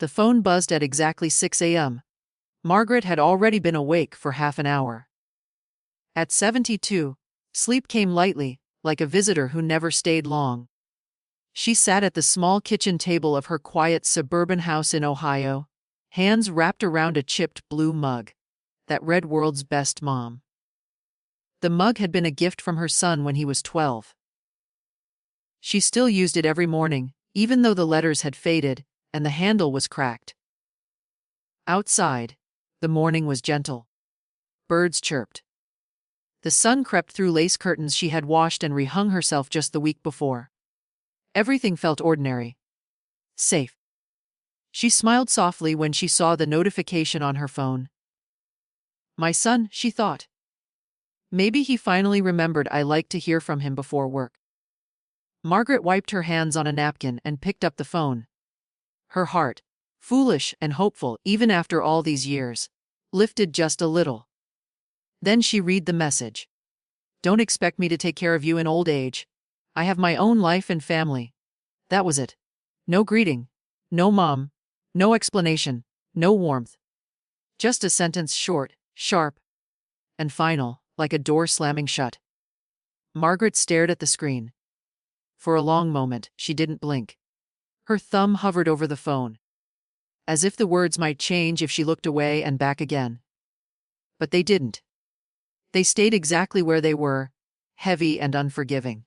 The phone buzzed at exactly 6 a.m. Margaret had already been awake for half an hour. At 72, sleep came lightly, like a visitor who never stayed long. She sat at the small kitchen table of her quiet suburban house in Ohio, hands wrapped around a chipped blue mug that read "World's Best Mom." The mug had been a gift from her son when he was 12. She still used it every morning, even though the letters had faded and the handle was cracked. Outside, the morning was gentle. Birds chirped. The sun crept through lace curtains she had washed and rehung herself just the week before. Everything felt ordinary. Safe. She smiled softly when she saw the notification on her phone. My son, she thought. Maybe he finally remembered I like to hear from him before work. Margaret wiped her hands on a napkin and picked up the phone. Her heart, foolish and hopeful even after all these years, lifted just a little. Then she read the message. Don't expect me to take care of you in old age. I have my own life and family. That was it. No greeting. No mom. No explanation. No warmth. Just a sentence short, sharp, and final, like a door slamming shut. Margaret stared at the screen. For a long moment, she didn't blink. Her thumb hovered over the phone, as if the words might change if she looked away and back again. But they didn't. They stayed exactly where they were, heavy and unforgiving.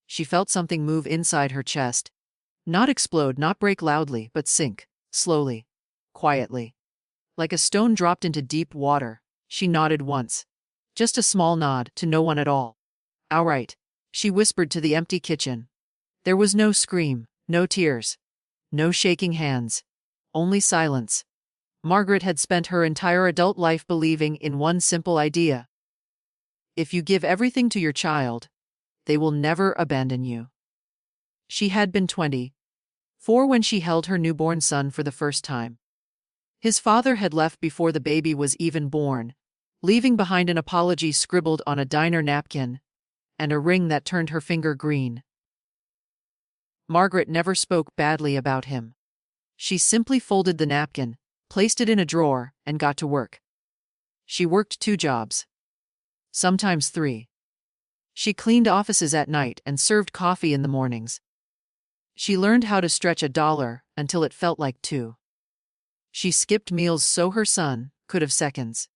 She felt something move inside her chest. Not explode, not break loudly, but sink, slowly, quietly. Like a stone dropped into deep water, she nodded once. Just a small nod, to no one at all. All right, she whispered to the empty kitchen. There was no scream, no tears, no shaking hands, only silence. Margaret had spent her entire adult life believing in one simple idea. If you give everything to your child, they will never abandon you. She had been 24 when she held her newborn son for the first time. His father had left before the baby was even born, leaving behind an apology scribbled on a diner napkin and a ring that turned her finger green. Margaret never spoke badly about him. She simply folded the napkin, placed it in a drawer, and got to work. She worked 2 jobs. Sometimes 3. She cleaned offices at night and served coffee in the mornings. She learned how to stretch $1 until it felt like 2. She skipped meals so her son could have seconds.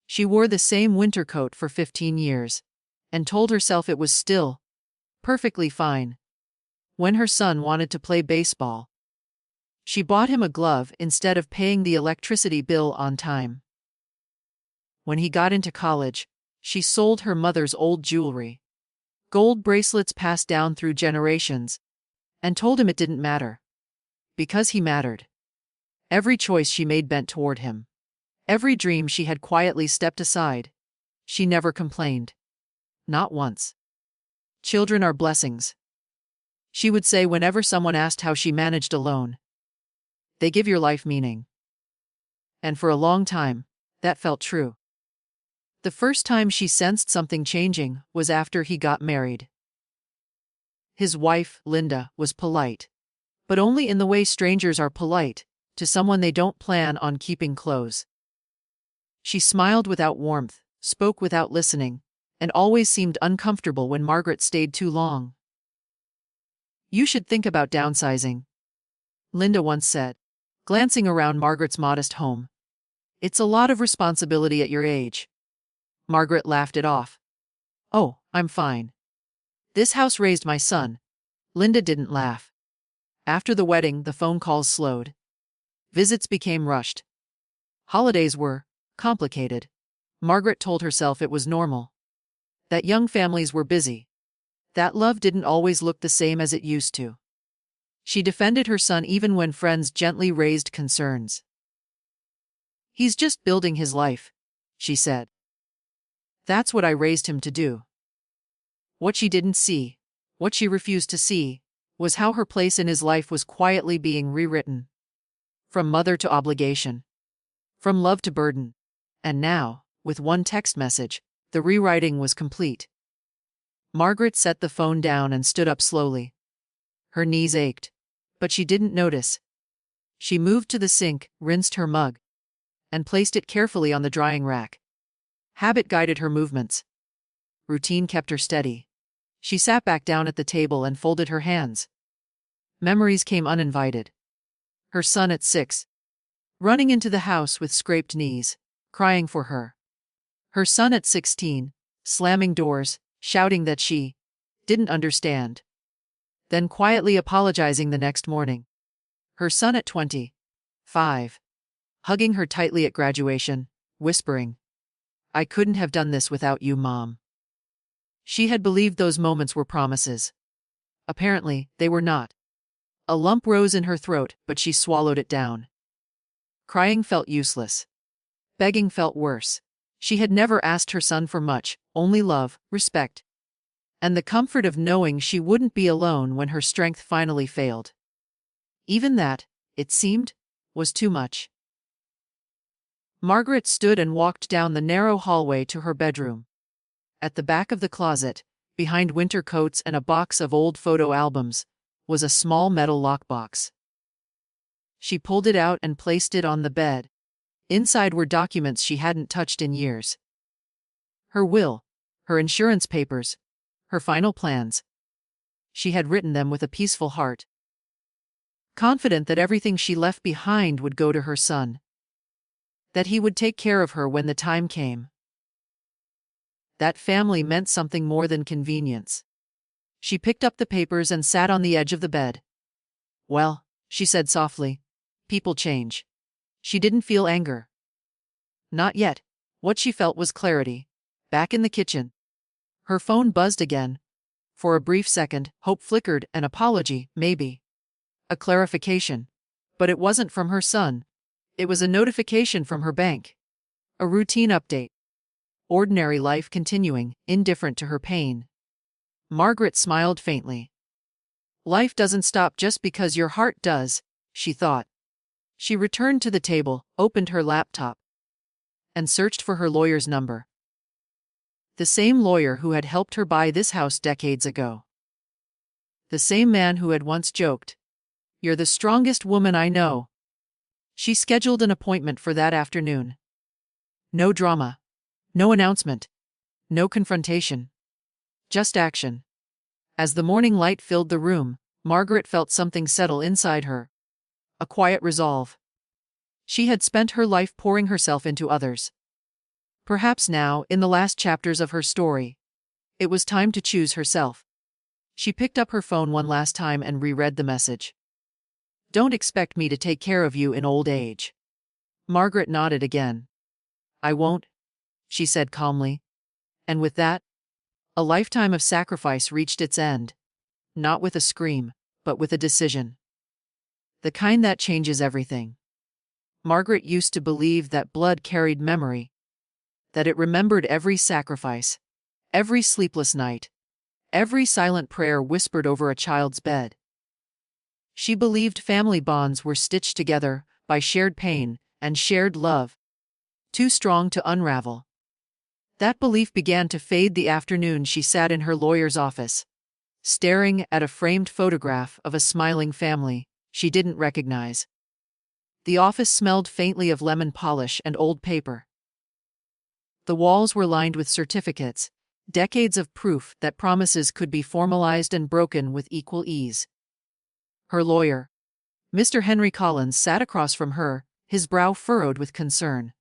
She wore the same winter coat for 15 years and told herself it was still perfectly fine. When her son wanted to play baseball, she bought him a glove instead of paying the electricity bill on time. When he got into college, she sold her mother's old jewelry, gold bracelets passed down through generations, and told him it didn't matter. Because he mattered. Every choice she made bent toward him. Every dream she had quietly stepped aside. She never complained. Not once. Children are blessings, she would say whenever someone asked how she managed alone. They give your life meaning. And for a long time, that felt true. The first time she sensed something changing was after he got married. His wife, Linda, was polite. But only in the way strangers are polite to someone they don't plan on keeping close. She smiled without warmth, spoke without listening, and always seemed uncomfortable when Margaret stayed too long. You should think about downsizing, Linda once said, glancing around Margaret's modest home. It's a lot of responsibility at your age. Margaret laughed it off. Oh, I'm fine. This house raised my son. Linda didn't laugh. After the wedding, the phone calls slowed. Visits became rushed. Holidays were complicated. Margaret told herself it was normal. That young families were busy. That love didn't always look the same as it used to. She defended her son even when friends gently raised concerns. He's just building his life, she said. That's what I raised him to do. What she didn't see, what she refused to see, was how her place in his life was quietly being rewritten. From mother to obligation. From love to burden. And now, with one text message, the rewriting was complete. Margaret set the phone down and stood up slowly. Her knees ached, but she didn't notice. She moved to the sink, rinsed her mug, and placed it carefully on the drying rack. Habit guided her movements. Routine kept her steady. She sat back down at the table and folded her hands. Memories came uninvited. Her son at 6, running into the house with scraped knees, crying for her. Her son at 16, slamming doors, shouting that she didn't understand. Then quietly apologizing the next morning. Her son at 25, hugging her tightly at graduation, whispering, "I couldn't have done this without you, Mom." She had believed those moments were promises. Apparently, they were not. A lump rose in her throat, but she swallowed it down. Crying felt useless. Begging felt worse. She had never asked her son for much, only love, respect, and the comfort of knowing she wouldn't be alone when her strength finally failed. Even that, it seemed, was too much. Margaret stood and walked down the narrow hallway to her bedroom. At the back of the closet, behind winter coats and a box of old photo albums, was a small metal lockbox. She pulled it out and placed it on the bed. Inside were documents she hadn't touched in years. Her will, her insurance papers, her final plans. She had written them with a peaceful heart, confident that everything she left behind would go to her son, that he would take care of her when the time came. That family meant something more than convenience. She picked up the papers and sat on the edge of the bed. "Well," she said softly, "people change." She didn't feel anger. Not yet. What she felt was clarity. Back in the kitchen. Her phone buzzed again. For a brief second, hope flickered, an apology, maybe. A clarification. But it wasn't from her son. It was a notification from her bank. A routine update. Ordinary life continuing, indifferent to her pain. Margaret smiled faintly. Life doesn't stop just because your heart does, she thought. She returned to the table, opened her laptop, and searched for her lawyer's number. The same lawyer who had helped her buy this house decades ago. The same man who had once joked, "You're the strongest woman I know." She scheduled an appointment for that afternoon. No drama. No announcement. No confrontation. Just action. As the morning light filled the room, Margaret felt something settle inside her. A quiet resolve. She had spent her life pouring herself into others. Perhaps now, in the last chapters of her story, it was time to choose herself. She picked up her phone one last time and reread the message. "Don't expect me to take care of you in old age." Margaret nodded again. "I won't," she said calmly. And with that, a lifetime of sacrifice reached its end. Not with a scream, but with a decision. The kind that changes everything. Margaret used to believe that blood carried memory, that it remembered every sacrifice, every sleepless night, every silent prayer whispered over a child's bed. She believed family bonds were stitched together by shared pain and shared love, too strong to unravel. That belief began to fade the afternoon she sat in her lawyer's office, staring at a framed photograph of a smiling family she didn't recognize. The office smelled faintly of lemon polish and old paper. The walls were lined with certificates, decades of proof that promises could be formalized and broken with equal ease. Her lawyer, Mr. Henry Collins, sat across from her, his brow furrowed with concern.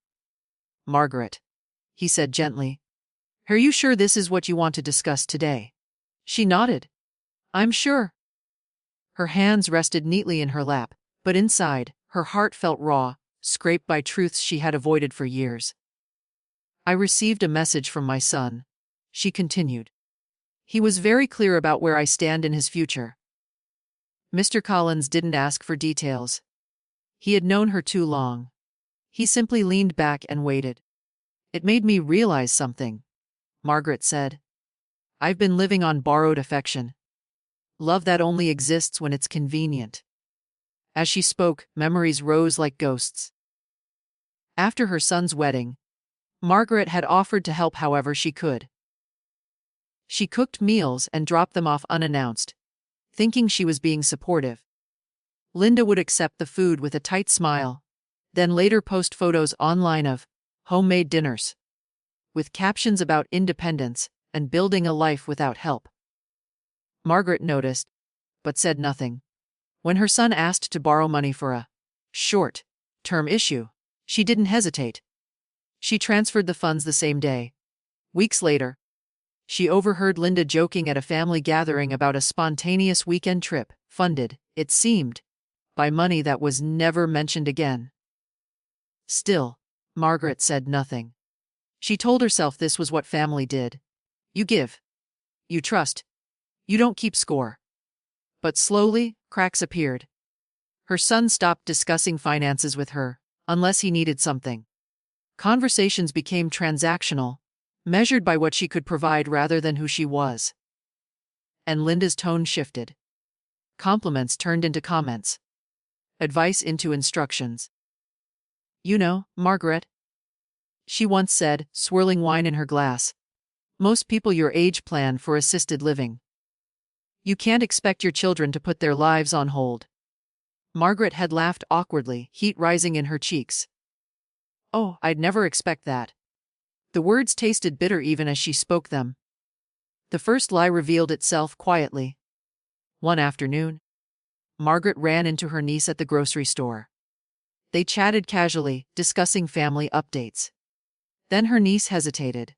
"Margaret," he said gently, "are you sure this is what you want to discuss today?" She nodded. "I'm sure." Her hands rested neatly in her lap, but inside, her heart felt raw, scraped by truths she had avoided for years. "I received a message from my son," she continued. "He was very clear about where I stand in his future." Mr. Collins didn't ask for details. He had known her too long. He simply leaned back and waited. "It made me realize something," Margaret said. "I've been living on borrowed affection. Love that only exists when it's convenient." As she spoke, memories rose like ghosts. After her son's wedding, Margaret had offered to help however she could. She cooked meals and dropped them off unannounced, thinking she was being supportive. Linda would accept the food with a tight smile, then later post photos online of homemade dinners, with captions about independence and building a life without help. Margaret noticed, but said nothing. When her son asked to borrow money for a short-term issue, she didn't hesitate. She transferred the funds the same day. Weeks later, she overheard Linda joking at a family gathering about a spontaneous weekend trip, funded, it seemed, by money that was never mentioned again. Still, Margaret said nothing. She told herself this was what family did. You give. You trust. You don't keep score. But slowly, cracks appeared. Her son stopped discussing finances with her, unless he needed something. Conversations became transactional, measured by what she could provide rather than who she was. And Linda's tone shifted. Compliments turned into comments. Advice into instructions. You know, Margaret, she once said, swirling wine in her glass, most people your age plan for assisted living. You can't expect your children to put their lives on hold. Margaret had laughed awkwardly, heat rising in her cheeks. Oh, I'd never expect that. The words tasted bitter even as she spoke them. The first lie revealed itself quietly. One afternoon, Margaret ran into her niece at the grocery store. They chatted casually, discussing family updates. Then her niece hesitated.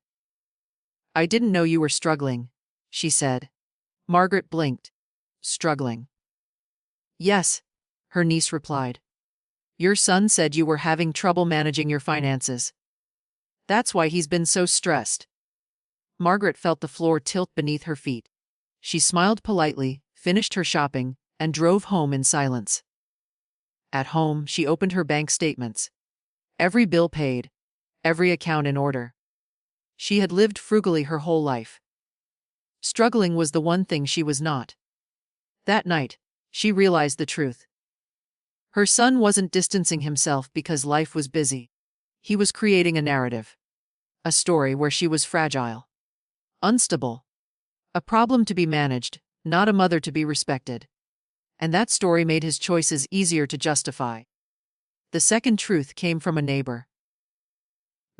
I didn't know you were struggling, she said. Margaret blinked. Struggling? Yes, her niece replied. Your son said you were having trouble managing your finances. That's why he's been so stressed. Margaret felt the floor tilt beneath her feet. She smiled politely, finished her shopping, and drove home in silence. At home, she opened her bank statements. Every bill paid, every account in order. She had lived frugally her whole life. Struggling was the one thing she was not. That night, she realized the truth. Her son wasn't distancing himself because life was busy. He was creating a narrative. A story where she was fragile. Unstable. A problem to be managed, not a mother to be respected. And that story made his choices easier to justify. The second truth came from a neighbor.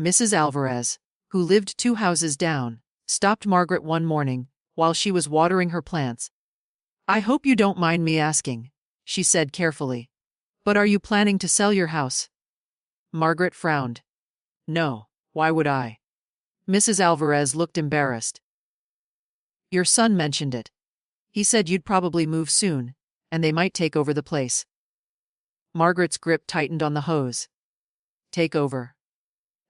Mrs. Alvarez, who lived 2 houses down, stopped Margaret one morning while she was watering her plants. I hope you don't mind me asking, she said carefully. But are you planning to sell your house? Margaret frowned. No, why would I? Mrs. Alvarez looked embarrassed. Your son mentioned it. He said you'd probably move soon, and they might take over the place. Margaret's grip tightened on the hose. Take over.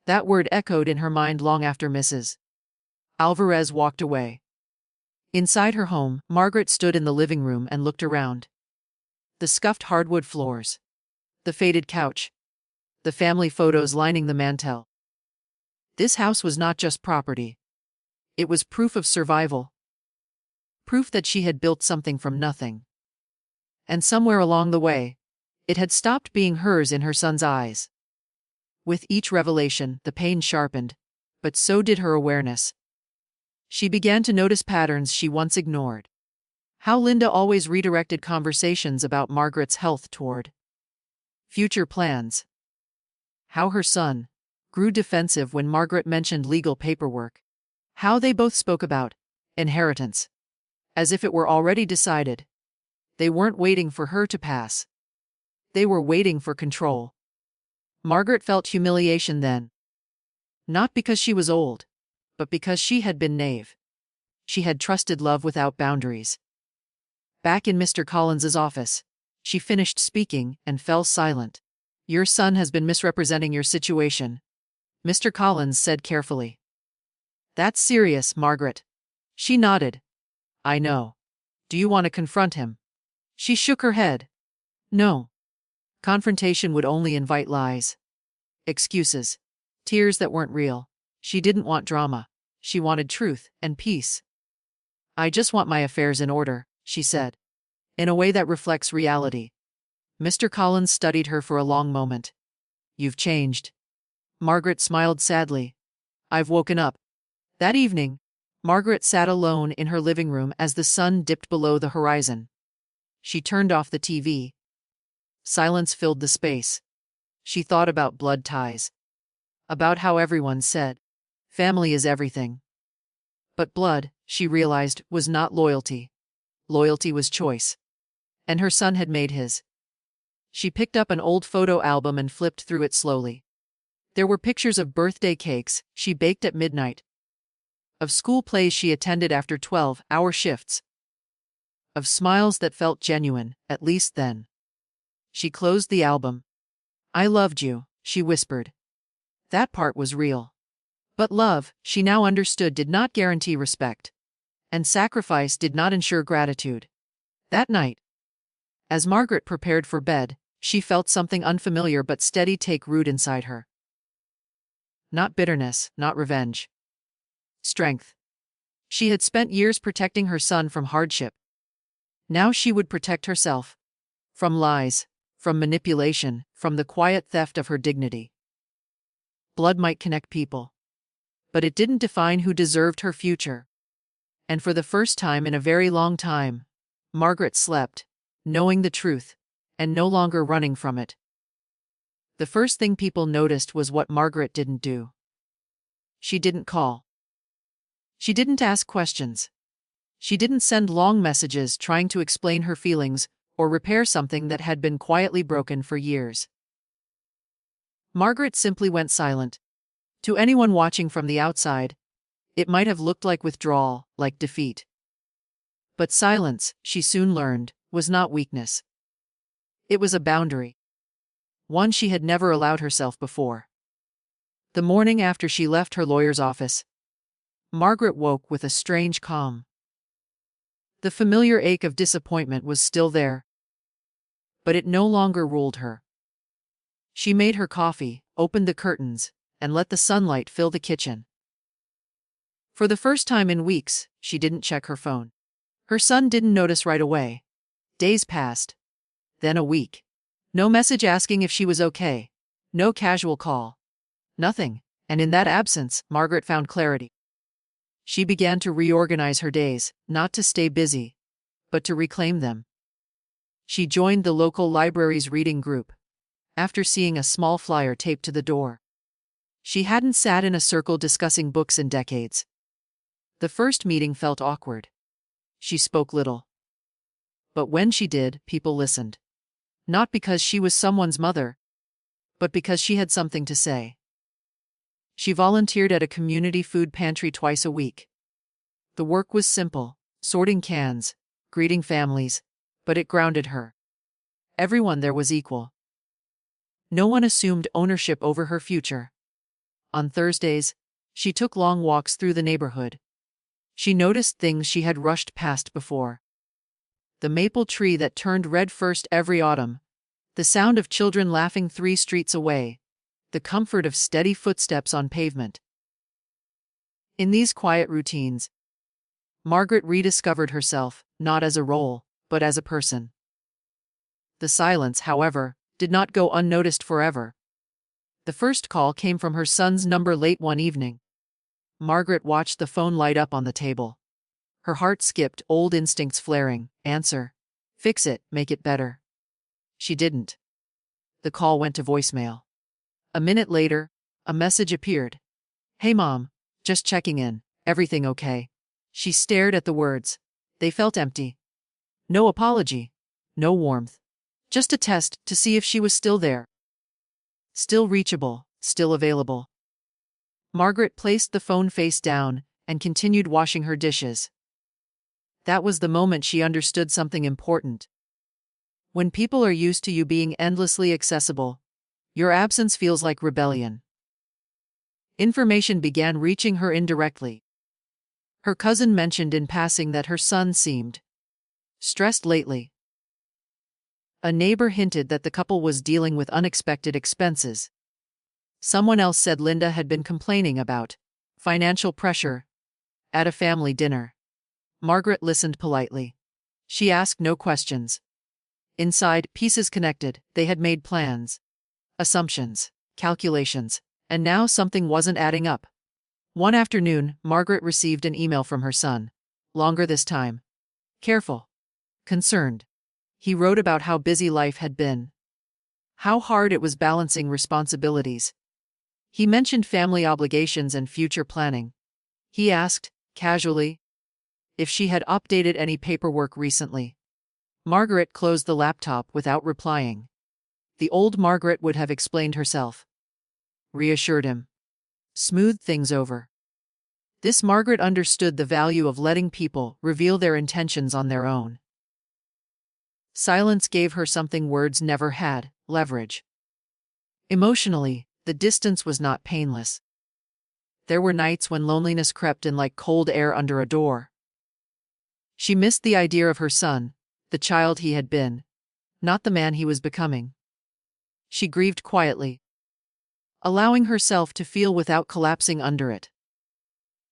That word echoed in her mind long after Mrs. Alvarez walked away. Inside her home, Margaret stood in the living room and looked around. The scuffed hardwood floors. The faded couch. The family photos lining the mantel. This house was not just property. It was proof of survival. Proof that she had built something from nothing. And somewhere along the way, it had stopped being hers in her son's eyes. With each revelation, the pain sharpened, but so did her awareness. She began to notice patterns she once ignored. How Linda always redirected conversations about Margaret's health toward future plans. How her son grew defensive when Margaret mentioned legal paperwork. How they both spoke about inheritance, as if it were already decided. They weren't waiting for her to pass. They were waiting for control. Margaret felt humiliation then. Not because she was old, but because she had been naive. She had trusted love without boundaries. Back in Mr. Collins's office, she finished speaking and fell silent. Your son has been misrepresenting your situation, Mr. Collins said carefully. That's serious, Margaret. She nodded. I know. Do you want to confront him? She shook her head. No. Confrontation would only invite lies. Excuses. Tears that weren't real. She didn't want drama. She wanted truth and peace. I just want my affairs in order, she said. In a way that reflects reality. Mr. Collins studied her for a long moment. You've changed. Margaret smiled sadly. I've woken up. That evening, Margaret sat alone in her living room as the sun dipped below the horizon. She turned off the TV. Silence filled the space. She thought about blood ties. About how everyone said, family is everything. But blood, she realized, was not loyalty. Loyalty was choice. And her son had made his. She picked up an old photo album and flipped through it slowly. There were pictures of birthday cakes she baked at midnight, of school plays she attended after 12-hour shifts, of smiles that felt genuine, at least then. She closed the album. I loved you, she whispered. That part was real. But love, she now understood, did not guarantee respect. And sacrifice did not ensure gratitude. That night, as Margaret prepared for bed, she felt something unfamiliar but steady take root inside her. Not bitterness, not revenge. Strength. She had spent years protecting her son from hardship. Now she would protect herself. From lies, from manipulation, from the quiet theft of her dignity. Blood might connect people, but it didn't define who deserved her future. And for the first time in a very long time, Margaret slept, knowing the truth, and no longer running from it. The first thing people noticed was what Margaret didn't do. She didn't call. She didn't ask questions. She didn't send long messages trying to explain her feelings or repair something that had been quietly broken for years. Margaret simply went silent. To anyone watching from the outside, it might have looked like withdrawal, like defeat. But silence, she soon learned, was not weakness. It was a boundary. One she had never allowed herself before. The morning after she left her lawyer's office, Margaret woke with a strange calm. The familiar ache of disappointment was still there, but it no longer ruled her. She made her coffee, opened the curtains, and let the sunlight fill the kitchen. For the first time in weeks, she didn't check her phone. Her son didn't notice right away. Days passed. Then a week. No message asking if she was okay. No casual call. Nothing. And in that absence, Margaret found clarity. She began to reorganize her days, not to stay busy, but to reclaim them. She joined the local library's reading group, after seeing a small flyer taped to the door. She hadn't sat in a circle discussing books in decades. The first meeting felt awkward. She spoke little. But when she did, people listened. Not because she was someone's mother, but because she had something to say. She volunteered at a community food pantry twice a week. The work was simple, sorting cans, greeting families, but it grounded her. Everyone there was equal. No one assumed ownership over her future. On Thursdays, she took long walks through the neighborhood. She noticed things she had rushed past before. The maple tree that turned red first every autumn, the sound of children laughing 3 streets away, the comfort of steady footsteps on pavement. In these quiet routines, Margaret rediscovered herself, not as a role, but as a person. The silence, however, did not go unnoticed forever. The first call came from her son's number late one evening. Margaret watched the phone light up on the table. Her heart skipped, old instincts flaring. Answer. Fix it, make it better. She didn't. The call went to voicemail. A minute later, a message appeared. Hey Mom, just checking in, everything okay? She stared at the words. They felt empty. No apology. No warmth. Just a test to see if she was still there. Still reachable, still available. Margaret placed the phone face down and continued washing her dishes. That was the moment she understood something important. When people are used to you being endlessly accessible, your absence feels like rebellion. Information began reaching her indirectly. Her cousin mentioned in passing that her son seemed stressed lately. A neighbor hinted that the couple was dealing with unexpected expenses. Someone else said Linda had been complaining about financial pressure at a family dinner. Margaret listened politely. She asked no questions. Inside, pieces connected, they had made plans, assumptions, calculations, and now something wasn't adding up. One afternoon, Margaret received an email from her son. Longer this time. Careful. Concerned. He wrote about how busy life had been, How hard it was balancing responsibilities. He mentioned family obligations and future planning. He asked, casually, if she had updated any paperwork recently. Margaret closed the laptop without replying. The old Margaret would have explained herself. Reassured him. Smoothed things over. This Margaret understood the value of letting people reveal their intentions on their own. Silence gave her something words never had: leverage. Emotionally, the distance was not painless. There were nights when loneliness crept in like cold air under a door. She missed the idea of her son, the child he had been, not the man he was becoming. She grieved quietly, allowing herself to feel without collapsing under it.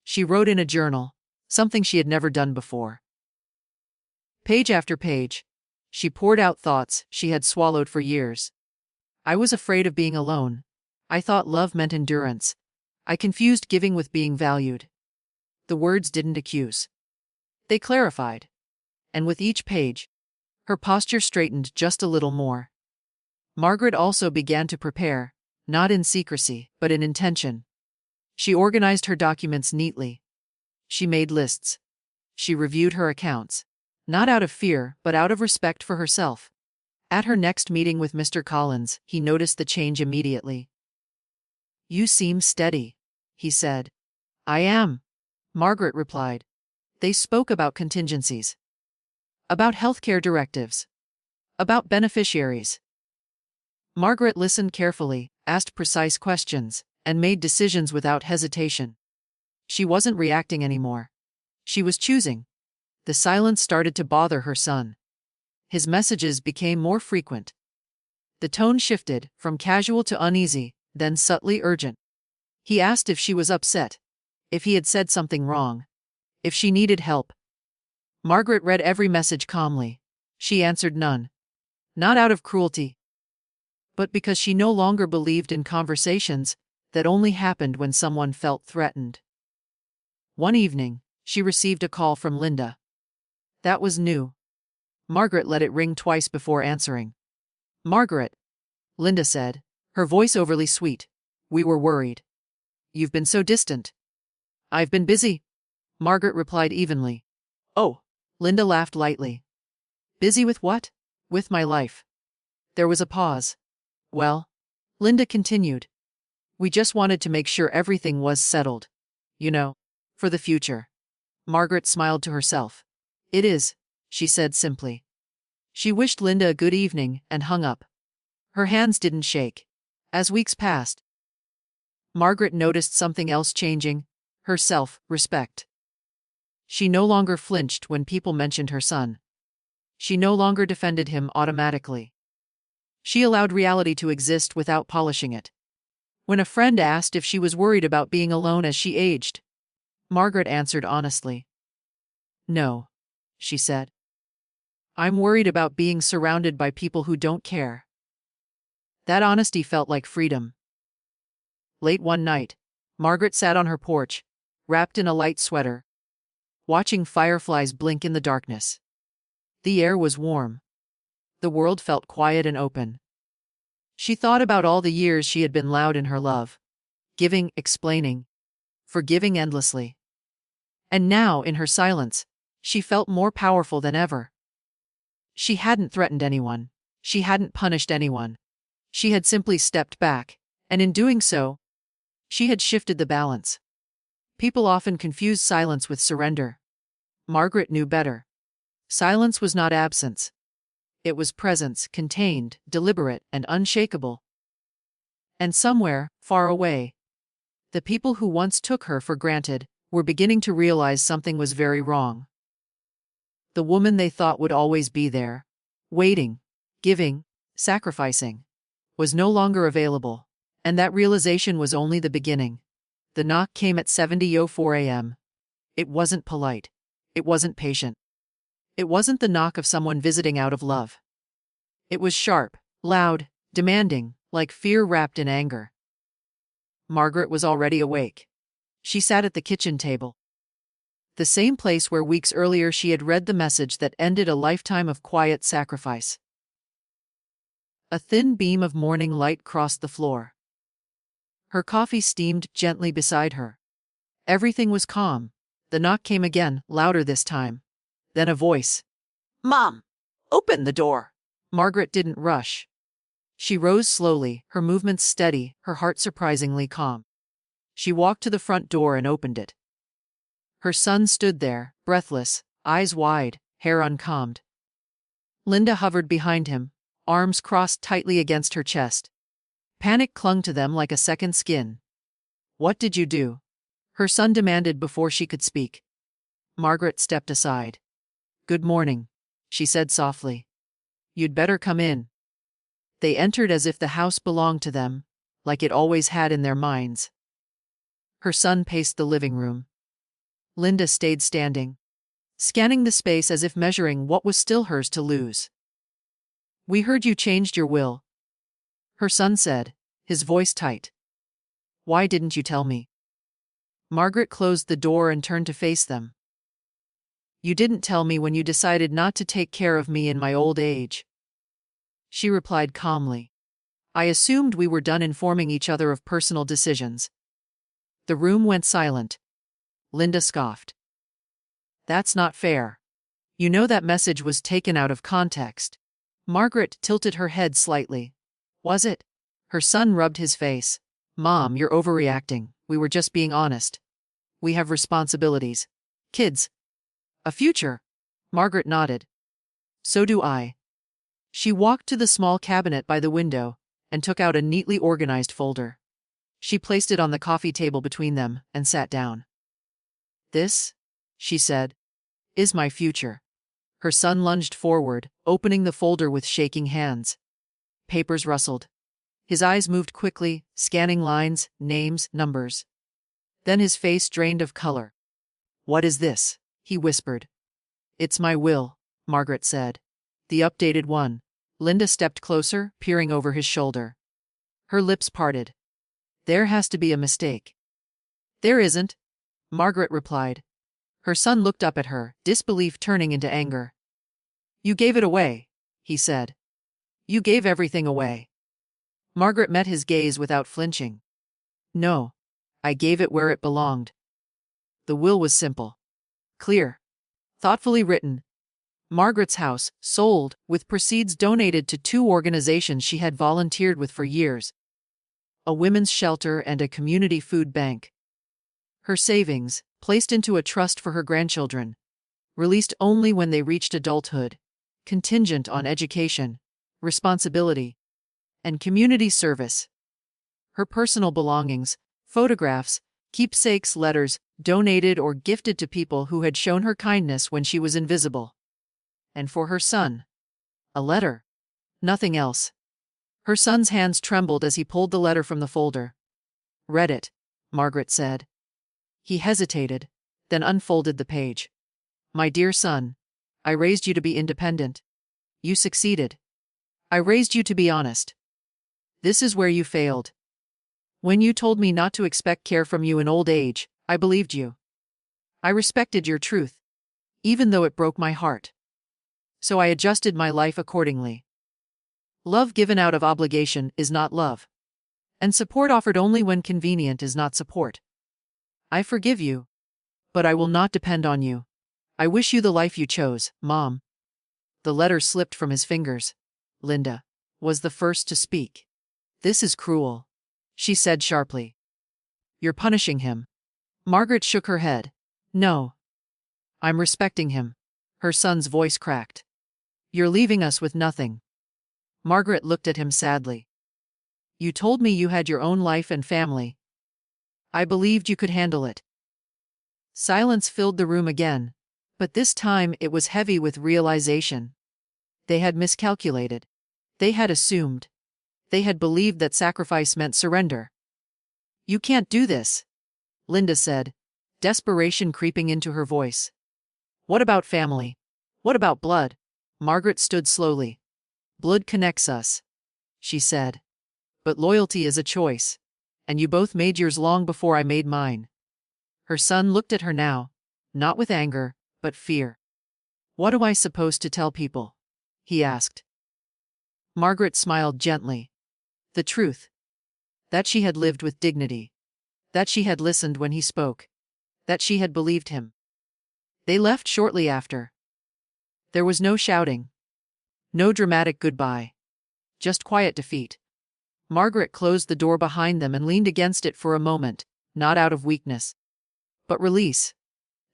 She wrote in a journal, something she had never done before. Page after page, she poured out thoughts she had swallowed for years. I was afraid of being alone. I thought love meant endurance. I confused giving with being valued. The words didn't accuse. They clarified. And with each page, her posture straightened just a little more. Margaret also began to prepare, not in secrecy, but in intention. She organized her documents neatly. She made lists. She reviewed her accounts, not out of fear, but out of respect for herself. At her next meeting with Mr. Collins, he noticed the change immediately. "You seem steady," he said. "I am," Margaret replied. They spoke about contingencies, about healthcare directives, about beneficiaries. Margaret listened carefully, asked precise questions, and made decisions without hesitation. She wasn't reacting anymore. She was choosing. The silence started to bother her son. His messages became more frequent. The tone shifted, from casual to uneasy, then subtly urgent. He asked if she was upset, if he had said something wrong, if she needed help. Margaret read every message calmly. She answered none. Not out of cruelty, but because she no longer believed in conversations that only happened when someone felt threatened. One evening, she received a call from Linda. That was new. Margaret let it ring twice before answering. "Margaret," Linda said, her voice overly sweet. "We were worried. You've been so distant." "I've been busy," Margaret replied evenly. "Oh," Linda laughed lightly. "Busy with what?" "With my life." There was a pause. "Well," Linda continued, "we just wanted to make sure everything was settled. You know, for the future." Margaret smiled to herself. "It is," she said simply. She wished Linda a good evening and hung up. Her hands didn't shake. As weeks passed, Margaret noticed something else changing: her self-respect. She no longer flinched when people mentioned her son. She no longer defended him automatically. She allowed reality to exist without polishing it. When a friend asked if she was worried about being alone as she aged, Margaret answered honestly. "No," she said. "I'm worried about being surrounded by people who don't care." That honesty felt like freedom. Late one night, Margaret sat on her porch, wrapped in a light sweater, watching fireflies blink in the darkness. The air was warm. The world felt quiet and open. She thought about all the years she had been loud in her love, giving, explaining, forgiving endlessly. And now, in her silence, she felt more powerful than ever. She hadn't threatened anyone. She hadn't punished anyone. She had simply stepped back, and in doing so, she had shifted the balance. People often confuse silence with surrender. Margaret knew better. Silence was not absence. It was presence, contained, deliberate, and unshakable. And somewhere, far away, the people who once took her for granted were beginning to realize something was very wrong. The woman they thought would always be there, waiting, giving, sacrificing, was no longer available, and that realization was only the beginning. The knock came at 7:04 a.m. It wasn't polite. It wasn't patient. It wasn't the knock of someone visiting out of love. It was sharp, loud, demanding, like fear wrapped in anger. Margaret was already awake. She sat at the kitchen table, the same place where weeks earlier she had read the message that ended a lifetime of quiet sacrifice. A thin beam of morning light crossed the floor. Her coffee steamed gently beside her. Everything was calm. The knock came again, louder this time. Then a voice. "Mom! Open the door!" Margaret didn't rush. She rose slowly, her movements steady, her heart surprisingly calm. She walked to the front door and opened it. Her son stood there, breathless, eyes wide, hair uncombed. Linda hovered behind him, arms crossed tightly against her chest. Panic clung to them like a second skin. "What did you do?" her son demanded before she could speak. Margaret stepped aside. "Good morning," she said softly. "You'd better come in." They entered as if the house belonged to them, like it always had in their minds. Her son paced the living room. Linda stayed standing, scanning the space as if measuring what was still hers to lose. "We heard you changed your will," her son said, his voice tight. "Why didn't you tell me?" Margaret closed the door and turned to face them. "You didn't tell me when you decided not to take care of me in my old age," she replied calmly. "I assumed we were done informing each other of personal decisions." The room went silent. Linda scoffed. "That's not fair. You know that message was taken out of context." Margaret tilted her head slightly. "Was it?" Her son rubbed his face. "Mom, you're overreacting. We were just being honest. We have responsibilities. Kids. A future." Margaret nodded. "So do I." She walked to the small cabinet by the window and took out a neatly organized folder. She placed it on the coffee table between them and sat down. "This," she said, "is my future." Her son lunged forward, opening the folder with shaking hands. Papers rustled. His eyes moved quickly, scanning lines, names, numbers. Then his face drained of color. "What is this?" he whispered. "It's my will," Margaret said. "The updated one." Linda stepped closer, peering over his shoulder. Her lips parted. "There has to be a mistake." "There isn't," Margaret replied. Her son looked up at her, disbelief turning into anger. "You gave it away," he said. "You gave everything away." Margaret met his gaze without flinching. "No. I gave it where it belonged." The will was simple. Clear. Thoughtfully written. Margaret's house, sold, with proceeds donated to two organizations she had volunteered with for years. A women's shelter and a community food bank. Her savings, placed into a trust for her grandchildren. Released only when they reached adulthood. Contingent on education, responsibility, and community service. Her personal belongings, photographs, keepsakes, letters, donated or gifted to people who had shown her kindness when she was invisible. And for her son, a letter. Nothing else. Her son's hands trembled as he pulled the letter from the folder. "Read it," Margaret said. He hesitated, then unfolded the page. "My dear son, I raised you to be independent. You succeeded. I raised you to be honest. This is where you failed. When you told me not to expect care from you in old age, I believed you. I respected your truth, even though it broke my heart. So I adjusted my life accordingly. Love given out of obligation is not love. And support offered only when convenient is not support. I forgive you. But I will not depend on you. I wish you the life you chose, Mom." The letter slipped from his fingers. Linda was the first to speak. "This is cruel," she said sharply. "You're punishing him." Margaret shook her head. "No. I'm respecting him." Her son's voice cracked. "You're leaving us with nothing." Margaret looked at him sadly. "You told me you had your own life and family. I believed you could handle it." Silence filled the room again, but this time it was heavy with realization. They had miscalculated. They had assumed. They had believed that sacrifice meant surrender. "You can't do this," Linda said, desperation creeping into her voice. "What about family? What about blood?" Margaret stood slowly. "Blood connects us," she said. "But loyalty is a choice. And you both made yours long before I made mine." Her son looked at her now, not with anger, but fear. "What am I supposed to tell people?" he asked. Margaret smiled gently. The truth. That she had lived with dignity. That she had listened when he spoke. That she had believed him. They left shortly after. There was no shouting. No dramatic goodbye. Just quiet defeat. Margaret closed the door behind them and leaned against it for a moment, not out of weakness, but release.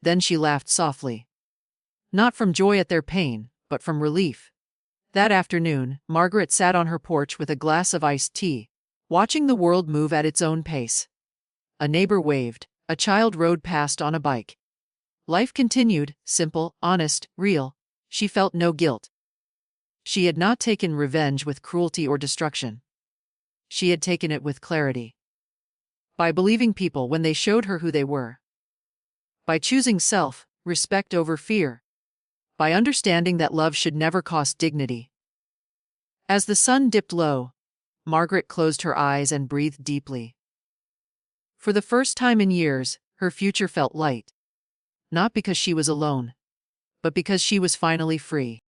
Then she laughed softly. Not from joy at their pain, but from relief. That afternoon, Margaret sat on her porch with a glass of iced tea, watching the world move at its own pace. A neighbor waved, a child rode past on a bike. Life continued, simple, honest, real. She felt no guilt. She had not taken revenge with cruelty or destruction. She had taken it with clarity. By believing people when they showed her who they were. By choosing self-respect over fear. By understanding that love should never cost dignity. As the sun dipped low, Margaret closed her eyes and breathed deeply. For the first time in years, her future felt light. Not because she was alone, but because she was finally free.